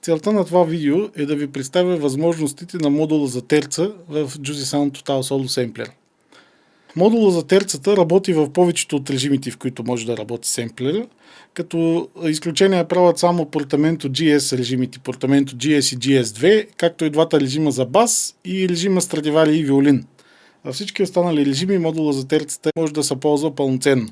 Целта на това видео е да ви представя възможностите на модула за терца в Juicy Sound Total Solo Sampler. Модула за терцата работи в повечето от режимите, в които може да работи семплера, като изключение правят само Portamento GS режимите, Portamento GS и GS2, както и двата режима за бас и режима Stradivarius и виолин. Във всички останали режими модула за терцата може да се ползва пълноценно.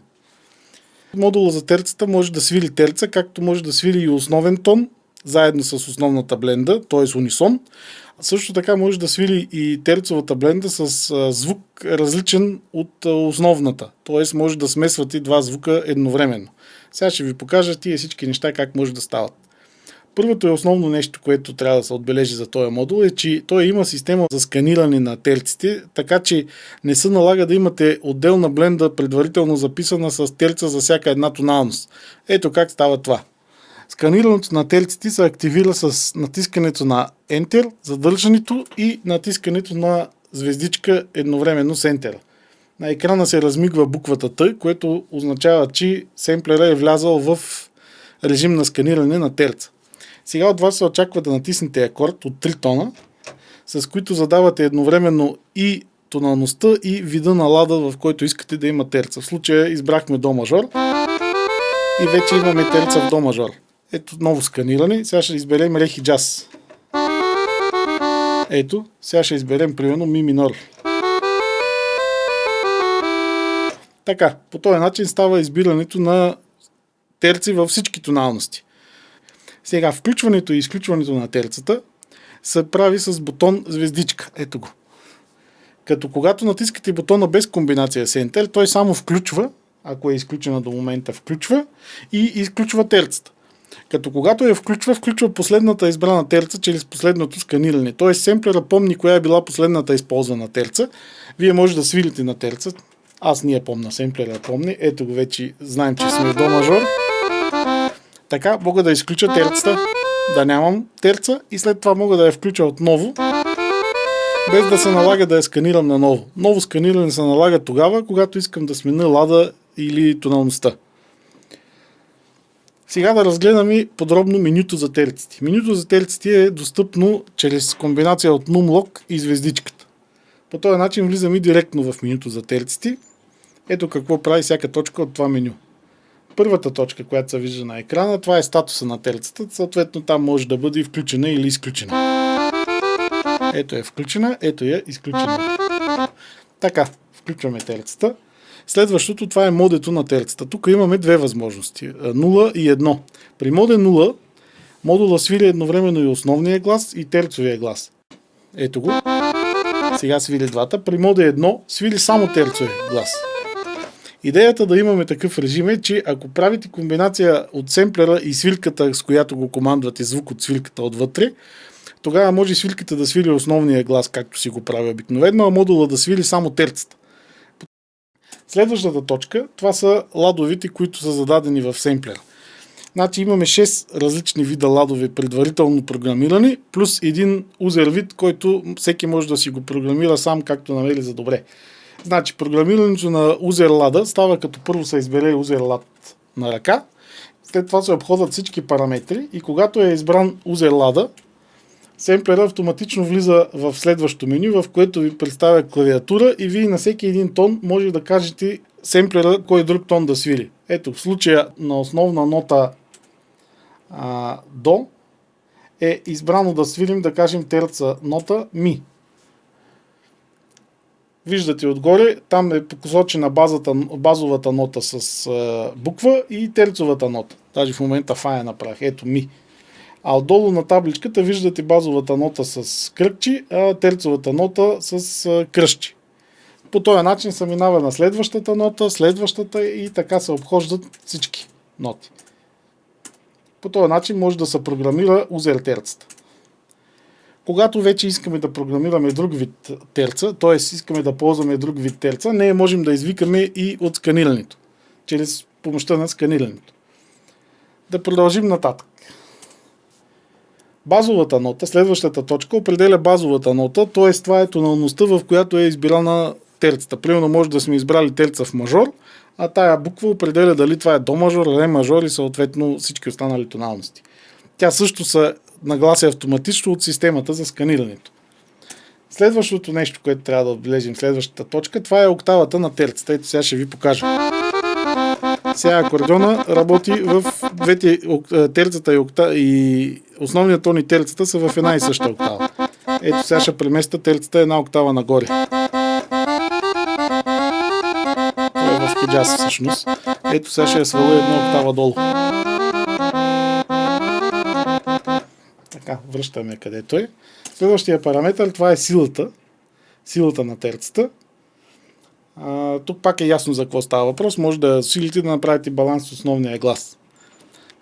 Модула за терцата може да свири терца, както може да свири и основен тон, заедно с основната бленда, т.е. унисон. Също така може да свири и терцовата бленда с звук различен от основната, т.е. може да смесвате два звука едновременно. Сега ще ви покажа тия всички неща как може да стават. Първото и основно нещо, което трябва да се отбележи за този модул е, че той има система за сканиране на терците, така че не се налага да имате отделна бленда предварително записана с терца за всяка една тоналност. Ето как става това. Сканирането на терците се активира с натискането на Enter, задържането и натискането на звездичка едновременно с Enter. На екрана се размигва буквата Т, което означава, че семплера е влязъл в режим на сканиране на терца. Сега от вас се очаква да натиснете акорд от 3 тона, с които задавате едновременно и тоналността и вида на лада, в който искате да има терца. В случая избрахме до мажор и вече имаме терца в до мажор. Ето ново сканиране. Сега ще изберем ре и джаз. Ето, сега ще изберем примерно ми минор. Така, по този начин става избирането на терци във всички тоналности. Сега, включването и изключването на терцата се прави с бутон звездичка. Ето го. Като когато натискате бутона без комбинация с Enter, той само включва, ако е изключена до момента, включва и изключва терцата. Като когато я включва последната избрана терца чрез последното сканиране. Т.е. семплера помни коя е била последната използвана терца. Вие може да свирите на терца. Аз не я помня, семплера я помни. Ето го вече, знаем, че сме в до мажор. Така, мога да изключа терцата, да нямам терца и след това мога да я включа отново, без да се налага да я сканирам наново. Ново сканиране се налага тогава, когато искам да сменя лада или тоналността. Сега да разгледаме подробно менюто за терците. Менюто за терците е достъпно чрез комбинация от Numlock и звездичката. По този начин влизаме директно в менюто за терците. Ето какво прави всяка точка от това меню. Първата точка, която се вижда на екрана, това е статуса на терцата. Съответно там може да бъде включена или изключена. Ето е включена, ето е изключена. Така, включваме терцата. Следващото, това е модето на терцата. Тук имаме две възможности. 0 и 1. При моде 0 модула свири едновременно и основния глас и терцовия глас. Ето го. Сега свири двата. При моде 1 свири само терцовия глас. Идеята да имаме такъв режим е, че ако правите комбинация от семплера и свирката, с която го командвате звук от свирката отвътре, тогава може свирката да свири основния глас, както си го прави обикновено, а модула да свири само терцата. Следващата точка, това са ладовите, които са зададени в семплера. Значи имаме 6 различни вида ладове предварително програмирани, плюс един узер вид, който всеки може да си го програмира сам, както намери за добре. Значи, програмирането на узер лада става като първо се избере узер лад на ръка, след това се обходят всички параметри и когато е избран узер лада, семплера автоматично влиза в следващото меню, в което ви представя клавиатура и вие на всеки един тон може да кажете семплера кой друг тон да свири. Ето, в случая на основна нота до е избрано да свирим, да кажем, терца нота ми. Виждате отгоре, там е посочена базовата нота с буква и терцовата нота. Даже в момента фая направих. Ето ми. А отдолу на табличката виждате базовата нота с кръгчи, а терцовата нота с кръщи. По този начин се минава на следващата нота, следващата и така се обхождат всички ноти. По този начин може да се програмира узер терцата. Когато вече искаме да програмираме друг вид терца, т.е. искаме да ползваме друг вид терца, не можем да извикаме и от сканирането, чрез помощта на сканирането. Да продължим нататък. Базовата нота, следващата точка, определя базовата нота, т.е. това е тоналността, в която е избирана терцата. Примерно може да сме избрали терца в мажор, а тая буква определя дали това е до мажор, ре мажор и съответно всички останали тоналности. Тя също се наглася автоматично от системата за сканирането. Следващото нещо, което трябва да отбележим, следващата точка, това е октавата на терцата. Ето сега ще ви покажа. Сега акордеона работи в двете терцата и основният тон и терцата са в една и съща октава. Ето сега ще преместя терцата една октава нагоре. Това е в хеджаз всъщност. Ето сега ще я сваля една октава долу. Така, връщаме където е. Следващия параметър, това е силата на терцата. Тук пак е ясно за какво става въпрос. Може да усилите да направите баланс с основния глас.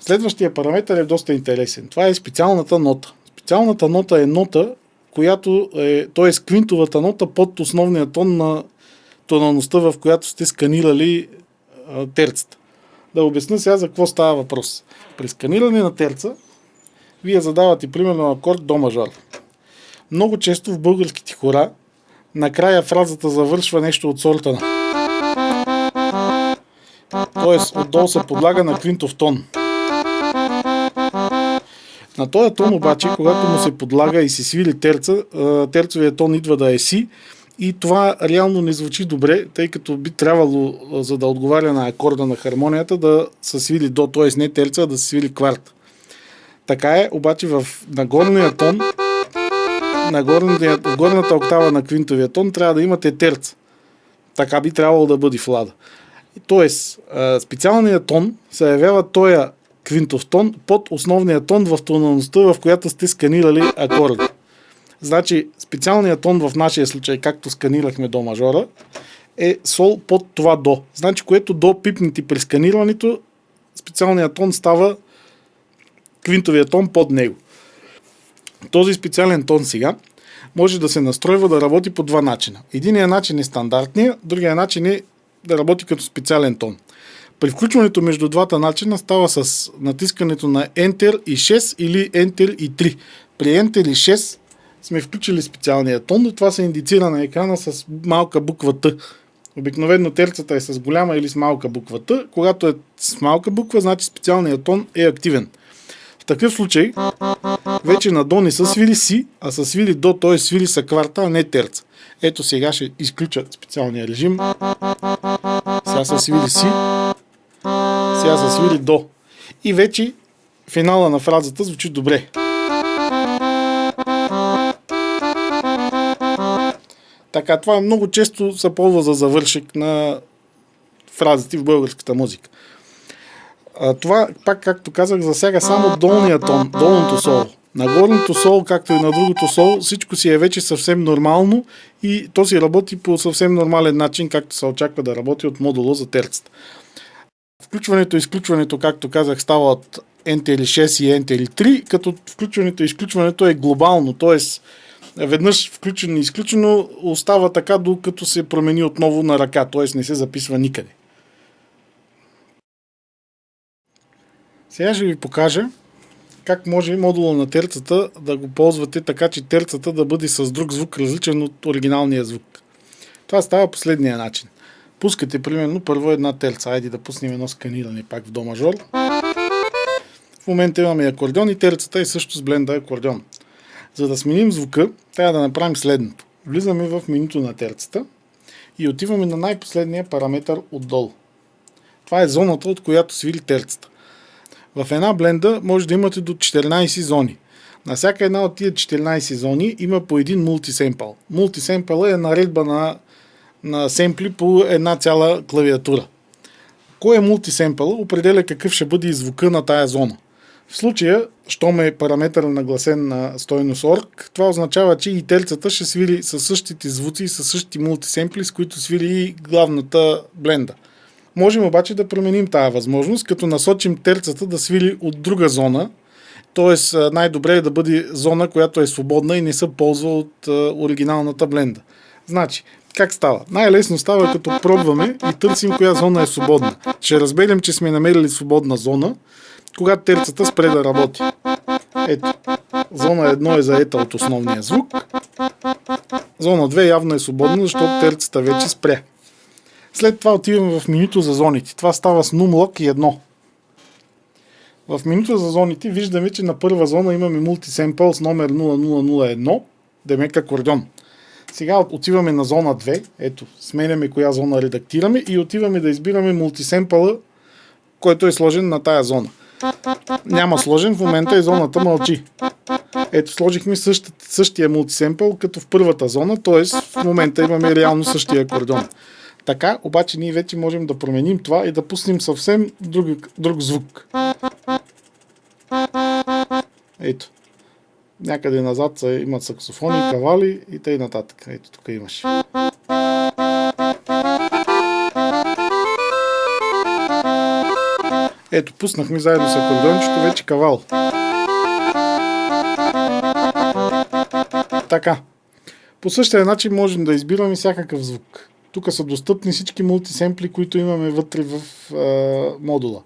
Следващия параметър е доста интересен. Това е специалната нота. Специалната нота е нота, която е, т.е. квинтовата нота под основния тон на тоналността, в която сте сканирали терцата. Да обясня сега за какво става въпрос. При сканиране на терца, вие задавате примерно акорд до мажор. Много често в българските хора накрая фразата завършва нещо от сорта на. Тоест, отдолу се подлага на квинтов тон. На този тон обаче, когато му се подлага и се свили терца, терцовия тон идва да е си и това реално не звучи добре, тъй като би трябвало, за да отговаря на акорда на хармонията, да се свили до, т.е. не терца, а да се свили кварт. Така е, обаче в нагорния тон, в горната октава на квинтовия тон трябва да имате терца. Така би трябвало да бъде в лада. Тоест, специалният тон се явява този квинтов тон под основния тон в тоналността, в която сте сканирали акорда. Значи, специалният тон в нашия случай, както сканирахме до мажора, е сол под това до. Значи, което до пипнете при сканирането, специалният тон става квинтовия тон под него. Този специален тон сега може да се настройва да работи по два начина. Единият начин е стандартния, другия начин е да работи като специален тон. При включването между двата начина става с натискането на Enter и 6 или Enter и 3. При Enter и 6 сме включили специалния тон, но това се индицира на екрана с малка буква Т. Обикновено терцата е с голяма или с малка буква Т. Когато е с малка буква, значи специалният тон е активен. В такъв случай вече на до не са свили си, а са свили до, т.е. свили са кварта, а не терца. Ето сега ще изключа специалния режим. Сега са свили си, сега са свили до. И вече финала на фразата звучи добре. Така, това много често се ползва за завършек на фразите в българската музика. Това, пак както казах, засяга само долния тон, долното соло. На горното соло, както и на другото соло, всичко си е вече съвсем нормално и то си работи по съвсем нормален начин, както се очаква да работи от модула за терцата. Включването и изключването, както казах, става от Enter 6 и Enter 3, като включването и изключването е глобално, т.е. веднъж включено и изключено остава така, докато се промени отново на ръка, т.е. не се записва никъде. Сега ще ви покажа как може модула на терцата да го ползвате така, че терцата да бъде с друг звук, различен от оригиналния звук. Това става последния начин. Пускате примерно първо една терца. Айде да пуснем едно сканиране пак в до мажор. В момента имаме акордеон и терцата е също с бленда акордеон. За да сменим звука, трябва да направим следното. Влизаме в менюто на терцата и отиваме на най-последния параметър отдолу. Това е зоната, от която свири терцата. В една бленда може да имате до 14 зони. На всяка една от тия 14 зони има по един мултисемпъл. Мултисемпъл е наредба на семпли по една цяла клавиатура. Кой е мултисемпъл? Определя какъв ще бъде и звука на тая зона. В случая, щом е параметър нагласен на стойност ORG, това означава, че и терцата ще свири със същите звуци и със същите мултисемпли, с които свири и главната бленда. Можем обаче да променим тази възможност, като насочим терцата да свири от друга зона, т.е. най-добре е да бъде зона, която е свободна и не се ползва от оригиналната бленда. Значи, как става? Най-лесно става, като пробваме и търсим коя зона е свободна. Ще разберем, че сме намерили свободна зона, когато терцата спре да работи. Ето, зона 1 е заета от основния звук, зона 2 явно е свободна, защото терцата вече спря. След това отиваме в менюто за зоните. Това става с Numlock и 1. В менюта за зоните виждаме, че на първа зона имаме мултисемпъл с номер 0001, демек акордеон. Сега отиваме на зона 2, ето, сменяме коя зона редактираме и отиваме да избираме мултисемпъла, който е сложен на тая зона. Няма сложен, в момента и зоната мълчи. Ето, сложихме същия мултисемпъл като в първата зона, т.е. в момента имаме реално същия акордеон. Така, обаче ние вече можем да променим това и да пуснем съвсем друг звук. Ето. Някъде назад имат саксофони, кавали и т.н. Ето, тук имаш. Ето, пуснахме заедно с акордеончето вече кавал. Така. По същия начин можем да избираме всякакъв звук. Тук са достъпни всички мултисемпли, които имаме вътре в модула.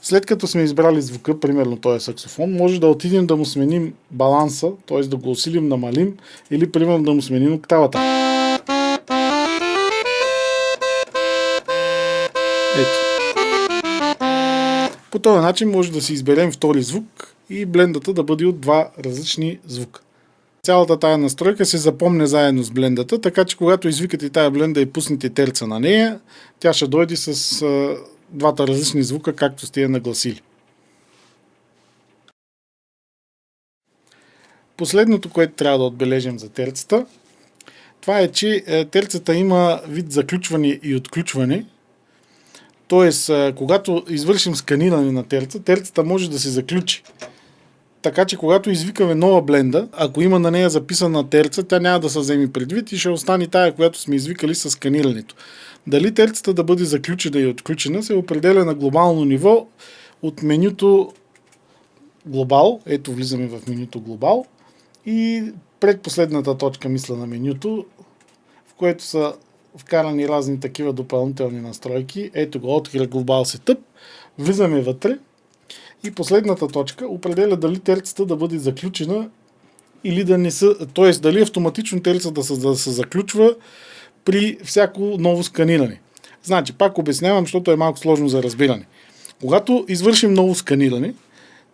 След като сме избрали звука, примерно този саксофон, може да отидем да му сменим баланса, т.е. да го усилим, намалим или примерно да му сменим октавата. Ето. По този начин може да си изберем втори звук и блендата да бъде от два различни звука. Цялата тая настройка се запомня заедно с блендата, така че когато извикате тая бленда и пуснете терца на нея, тя ще дойде с двата различни звука, както сте я нагласили. Последното, което трябва да отбележим за терцата, това е, че терцата има вид заключване и отключване. Тоест, когато извършим сканиране на терцата може да се заключи. Така че когато извикаме нова бленда, ако има на нея записана терца, тя няма да се вземе предвид и ще остане тая, която сме извикали с сканирането. Дали терцата да бъде заключена и отключена се определя на глобално ниво от менюто глобал. Ето, влизаме в менюто глобал и предпоследната точка, мисля, на менюто, в което са вкарани разни такива допълнителни настройки. Ето го, открия глобал сетъп, влизаме вътре и последната точка определя дали терцата да бъде заключена или да не са, т.е. дали автоматично терцата да се заключва при всяко ново сканиране. Значи, пак обяснявам, защото е малко сложно за разбиране. Когато извършим ново сканиране,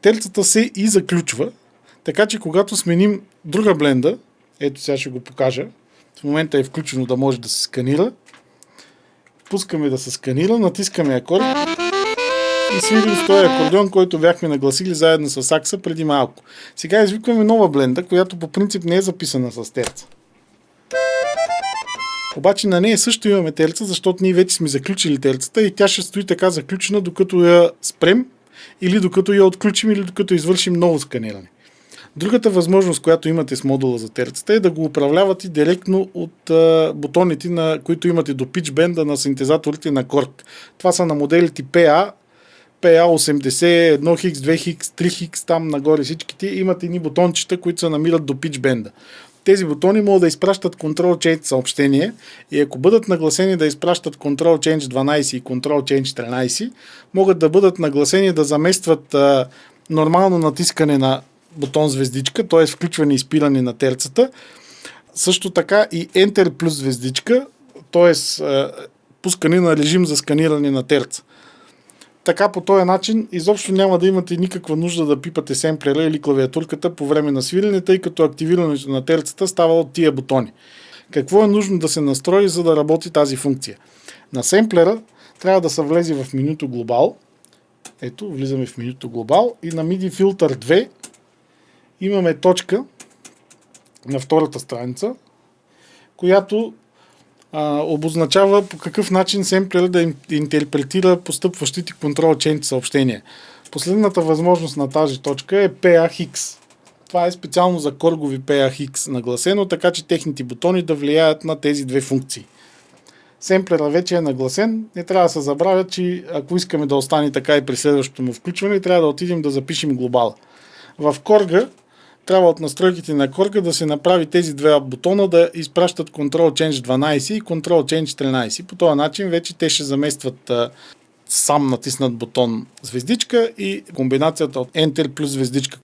терцата се и заключва, така че когато сменим друга бленда, ето сега ще го покажа, в момента е включено да може да се сканира, пускаме да се сканира, натискаме акорд и свирим с този акордеон, който бяхме нагласили заедно с акса преди малко. Сега извикваме нова бленда, която по принцип не е записана с терца. Обаче на нея също имаме терца, защото ние вече сме заключили терцата и тя ще стои така заключена, докато я спрем, или докато я отключим, или докато извършим ново сканиране. Другата възможност, която имате с модула за терцата е да го управлявате директно от бутоните, които имате до pitch bend на синтезаторите на Korg. Това са на моделите PA, PA80, 1X, 2X, 3X, там нагоре всичките имат едни бутончета, които се намират до pitch bend. Тези бутони могат да изпращат Control Change съобщение и ако бъдат нагласени да изпращат Control Change 12 и Control Change 13, могат да бъдат нагласени да заместват нормално натискане на бутон звездичка, т.е. включване и спиране на терцата. Също така и Enter плюс звездичка, т.е. пускане на режим за сканиране на терца. Така по този начин изобщо няма да имате никаква нужда да пипате семплера или клавиатурката по време на свирене, тъй като активирането на терцата става от тия бутони. Какво е нужно да се настрои, за да работи тази функция? На семплера трябва да се влезе в менюто глобал. Ето, влизаме в менюто глобал и на MIDI Filter 2 имаме точка на втората страница, която обозначава по какъв начин семплера да интерпретира постъпващите Control Change съобщения. Последната възможност на тази точка е PA-Hix. Това е специално за коргови PA-Hix нагласено, така че техните бутони да влияят на тези две функции. Семплера вече е нагласен. Не трябва да се забравя, че ако искаме да остане така и при следващото му включване, трябва да отидем да запишем глобала. В Korg трябва от настройките на Korg да се направи тези две бутона да изпращат Control Change 12 и Control Change 13. По този начин вече те ще заместват сам натиснат бутон звездичка и комбинацията от Enter плюс звездичка